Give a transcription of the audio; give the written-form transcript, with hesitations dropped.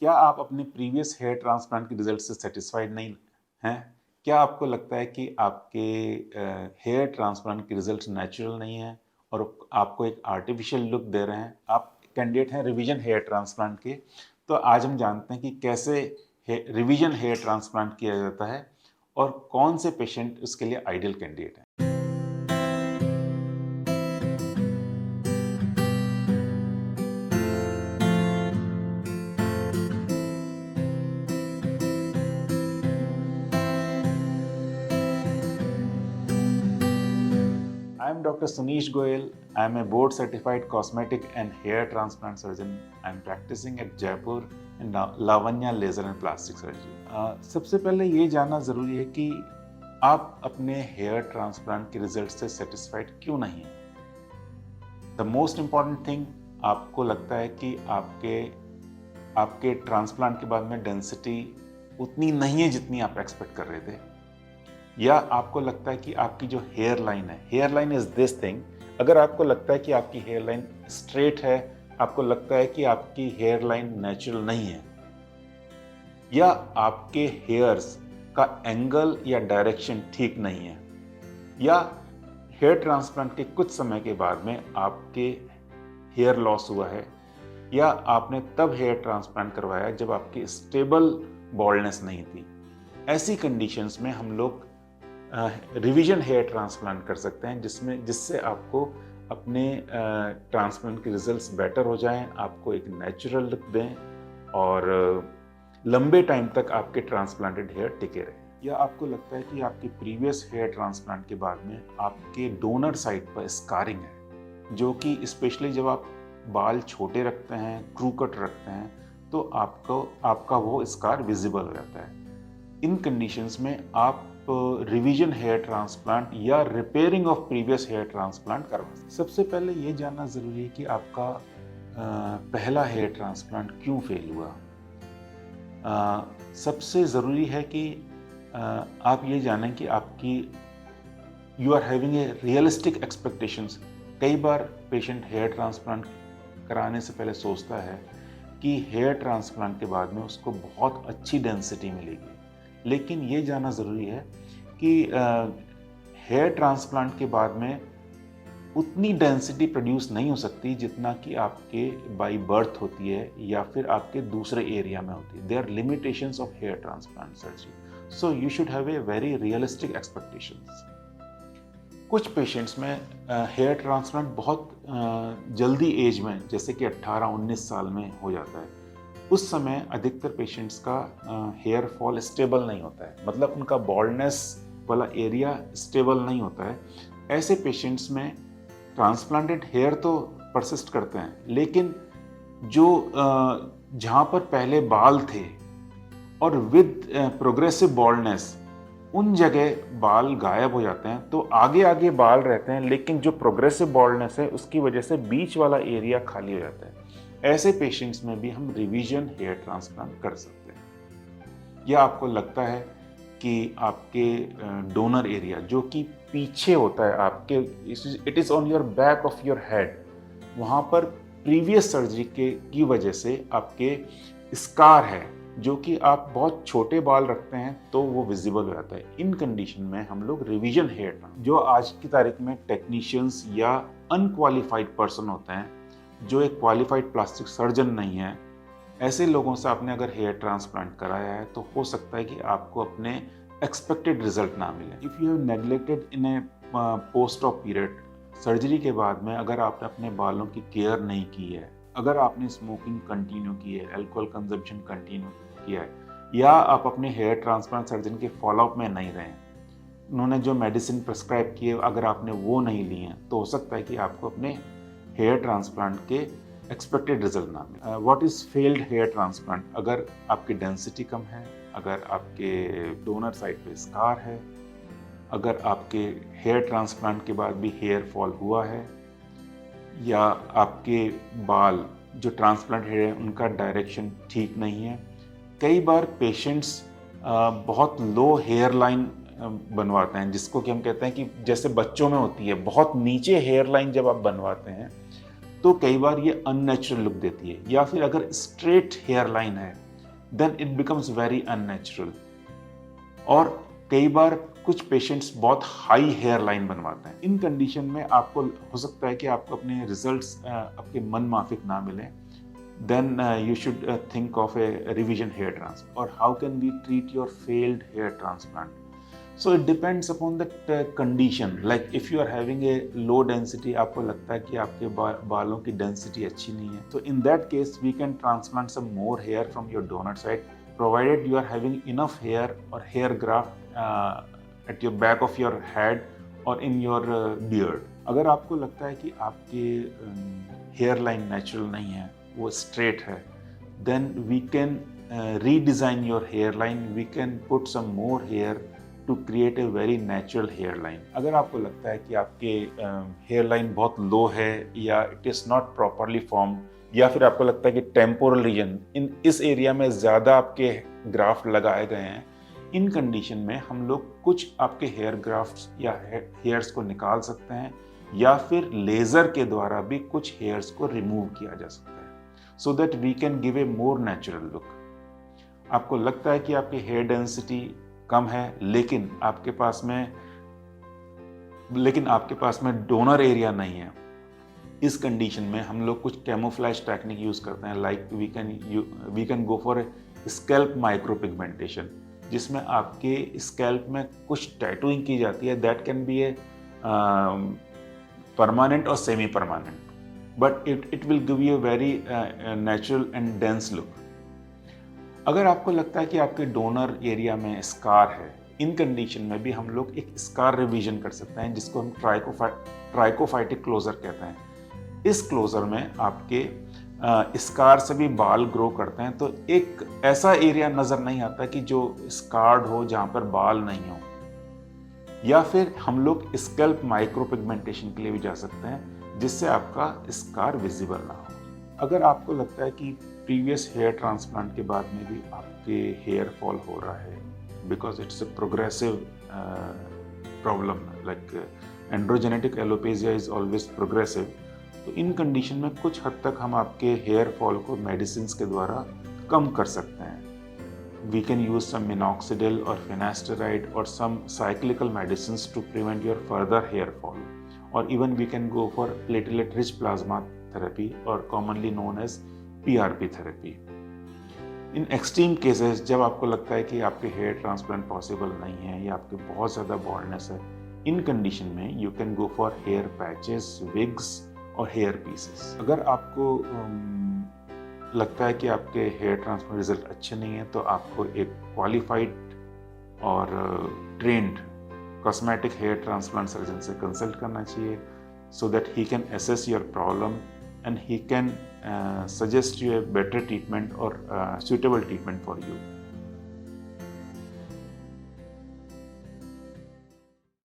क्या आप अपने प्रीवियस हेयर ट्रांसप्लांट के रिजल्ट से सेटिस्फाइड नहीं हैं? क्या आपको लगता है कि आपके हेयर ट्रांसप्लांट के रिजल्ट नेचुरल नहीं हैं और आपको एक आर्टिफिशियल लुक दे रहे हैं? आप कैंडिडेट हैं रिवीजन हेयर ट्रांसप्लांट के, तो आज हम जानते हैं कि कैसे रिवीजन हेयर ट्रांसप्लांट किया जाता है और कौन से पेशेंट उसके लिए आइडियल कैंडिडेट हैं। I am Dr. Sunish Goyal. I am a board certified cosmetic and hair transplant surgeon. I am practicing at Jaipur in Lavanya Laser and Plastic Surgery. सबसे पहले ये जानना ज़रूरी है कि आप अपने हेयर ट्रांसप्लांट के रिजल्ट से सेटिस्फाइड क्यों नहीं हैं। द मोस्ट इम्पॉर्टेंट थिंग, आपको लगता है कि आपके ट्रांसप्लांट के बाद में डेंसिटी उतनी नहीं है जितनी आप एक्सपेक्ट कर रहे थे, या आपको लगता है कि आपकी जो हेयर लाइन है, hair line is this thing. अगर आपको लगता है कि आपकी हेयर लाइन स्ट्रेट है, आपको लगता है कि आपकी हेयर लाइन नेचुरल नहीं है, या आपके हेयर्स का एंगल या डायरेक्शन ठीक नहीं है, या हेयर ट्रांसप्लांट के कुछ समय के बाद में आपके हेयर लॉस हुआ है, या आपने तब हेयर ट्रांसप्लांट करवाया जब आपकी स्टेबल बॉल्डनेस नहीं थी, ऐसी कंडीशंस में हम लोग रिवीजन हेयर ट्रांसप्लांट कर सकते हैं, जिससे आपको अपने ट्रांसप्लांट के रिजल्ट्स बेटर हो जाएं, आपको एक नेचुरल लुक दें और लंबे टाइम तक आपके ट्रांसप्लांटेड हेयर टिके रहें। या आपको लगता है कि आपके प्रीवियस हेयर ट्रांसप्लांट के बाद में आपके डोनर साइड पर स्कारिंग है, जो कि स्पेशली जब आप बाल छोटे रखते हैं, क्रू कट रखते हैं, तो आपका वो स्कार विजिबल हो जाता है। इन कंडीशंस में आप रिवीजन हेयर ट्रांसप्लांट या repairing of previous hair transplant करवा सकते हैं। सबसे पहले ये जानना ज़रूरी है कि आपका पहला हेयर ट्रांसप्लांट क्यों फेल हुआ। सबसे ज़रूरी है कि आप ये जानें कि you are having a realistic expectations. कई बार पेशेंट हेयर ट्रांसप्लांट कराने से पहले सोचता है कि हेयर ट्रांसप्लांट के बाद में उसको बहुत अच्छी डेंसिटी मिलेगी, लेकिन ये जानना ज़रूरी है कि हेयर ट्रांसप्लांट के बाद में उतनी डेंसिटी प्रोड्यूस नहीं हो सकती जितना कि आपके बाई बर्थ होती है या फिर आपके दूसरे एरिया में होती है। There are limitations of hair transplant surgery, so you should have a very realistic expectations. कुछ पेशेंट्स में हेयर ट्रांसप्लांट बहुत जल्दी एज में, जैसे कि 18-19 साल में हो जाता है। उस समय अधिकतर पेशेंट्स का हेयर फॉल स्टेबल नहीं होता है, मतलब उनका बॉल्डनेस वाला एरिया स्टेबल नहीं होता है। ऐसे पेशेंट्स में ट्रांसप्लांटेड हेयर तो परसिस्ट करते हैं, लेकिन जो जहाँ पर पहले बाल थे और विद प्रोग्रेसिव बॉल्डनेस उन जगह बाल गायब हो जाते हैं, तो आगे आगे बाल रहते हैं, लेकिन जो प्रोग्रेसिव बॉल्डनेस है उसकी वजह से बीच वाला एरिया खाली हो जाता है। ऐसे पेशेंट्स में भी हम रिवीजन हेयर ट्रांसप्लांट कर सकते हैं। या आपको लगता है कि आपके डोनर एरिया जो कि पीछे होता है आपके, it is on your back of your head, वहाँ पर प्रीवियस सर्जरी की वजह से आपके स्कार है, जो कि आप बहुत छोटे बाल रखते हैं तो वो विजिबल हो जाता है। इन कंडीशन में हम लोग रिवीजन हेयर, जो आज की तारीख में टेक्नीशियंस या अनक्वालिफाइड पर्सन होते हैं, जो एक क्वालिफाइड प्लास्टिक सर्जन नहीं है, ऐसे लोगों से आपने अगर हेयर ट्रांसप्लांट कराया है तो हो सकता है कि आपको अपने एक्सपेक्टेड रिजल्ट ना मिले। If you have neglected in A post of period, surgery के बाद में अगर आपने अपने बालों की केयर नहीं की है, अगर आपने स्मोकिंग कंटिन्यू की है, अल्कोहल कंजम्पशन कंटिन्यू किया है, या आप अपने हेयर ट्रांसप्लांट सर्जन के फॉलोअप में नहीं रहे, उन्होंने जो मेडिसिन प्रिस्क्राइब किए अगर आपने वो नहीं लिए हैं, तो हो सकता है कि आपको अपने हेयर ट्रांसप्लांट के एक्सपेक्टेड रिजल्ट ना मिले। What is failed hair transplant? अगर आपकी डेंसिटी कम है, अगर आपके डोनर साइड पे स्कार है, अगर आपके हेयर ट्रांसप्लांट के बाद भी हेयर फॉल हुआ है, या आपके बाल जो ट्रांसप्लांट हेयर है उनका डायरेक्शन ठीक नहीं है। कई बार पेशेंट्स बहुत लो हेयर लाइन बनवाते हैं, जिसको कि हम कहते हैं कि जैसे बच्चों में होती है, बहुत नीचे हेयर लाइन जब आप बनवाते हैं तो कई बार ये अननेचुरल लुक देती है। या फिर अगर स्ट्रेट हेयर लाइन है then it becomes very unnatural. और कई बार कुछ पेशेंट्स बहुत हाई हेयर लाइन बनवाते हैं। इन कंडीशन में आपको हो सकता है कि आपको अपने रिजल्ट्स आपके मन माफिक ना मिले, then you should think of a revision hair transplant. Or how can we treat your failed hair transplant? So it depends upon the condition. Like if you are having a low density, आपको लगता है कि आपके बालों की density अच्छी नहीं है, so in that case we can transplant some more hair from your donor side, provided you are having enough hair or hair graft at your back of your head or in your beard. अगर आपको लगता है कि आपके hair line natural नहीं है, वो straight है, then we can redesign your hairline. We can put some more hair to create a very natural hairline. अगर आपको लगता है कि आपके hairline बहुत low है या it is not properly formed, या फिर आपको लगता है कि temporal region इस एरिया में ज़्यादा आपके ग्राफ्ट लगाए गए हैं, इन कंडीशन में हम लोग कुछ आपके हेयर ग्राफ्ट्स या हेयर्स को निकाल सकते हैं, या फिर लेज़र के द्वारा भी कुछ हेयर्स को रिमूव किया जा सकता है, so that we can give a more natural look. आपको लगता है कि आपकी हेयर डेंसिटी कम है, लेकिन आपके पास में डोनर एरिया नहीं है, इस कंडीशन में हम लोग कुछ कैमोफ्लेज टेक्निक यूज करते हैं, like we can go for scalp micro pigmentation, जिसमें आपके स्कैल्प में कुछ टैटूइंग की जाती है, that can be a permanent और semi permanent, but it will give you a very natural and dense look. अगर आपको लगता है कि आपके डोनर एरिया में स्कार है, इन कंडीशन में भी हम लोग एक स्कार रिवीजन कर सकते हैं, जिसको हम ट्राइकोफाइटिक क्लोजर कहते हैं। इस क्लोजर में आपके स्कार से भी बाल ग्रो करते हैं, तो एक ऐसा एरिया नज़र नहीं आता कि जो स्कार्ड हो, जहाँ पर बाल नहीं हो। या फिर हम लोग स्कैल्प माइक्रो पिगमेंटेशन के लिए भी जा सकते हैं, जिससे आपका स्कार विजिबल ना हो। अगर आपको लगता है कि प्रीवियस हेयर ट्रांसप्लांट के बाद में भी आपके हेयर फॉल हो रहा है, because it's a progressive problem, like androgenetic alopecia is always progressive, तो इन कंडीशन में कुछ हद तक हम आपके हेयर फॉल को मेडिसिन के द्वारा कम कर सकते हैं। We can use some minoxidil or finasteride or some cyclical medicines to prevent your further hair fall. Or even we can go for platelet-rich plasma therapy, or commonly known as PRP therapy. In extreme cases, जब आपको लगता है कि आपके hair transplant possible नहीं है या आपके बहुत ज़्यादा बॉल्डनेस है, इन कंडीशन में you can go for hair patches, wigs और हेयर पीसेस। अगर आपको लगता है कि आपके हेयर ट्रांसप्लांट रिजल्ट अच्छे नहीं है, तो आपको एक क्वालिफाइड और trained cosmetic hair transplant surgeon से कंसल्ट करना चाहिए, so that he can assess your problem and he can suggest you a better treatment or suitable treatment for you.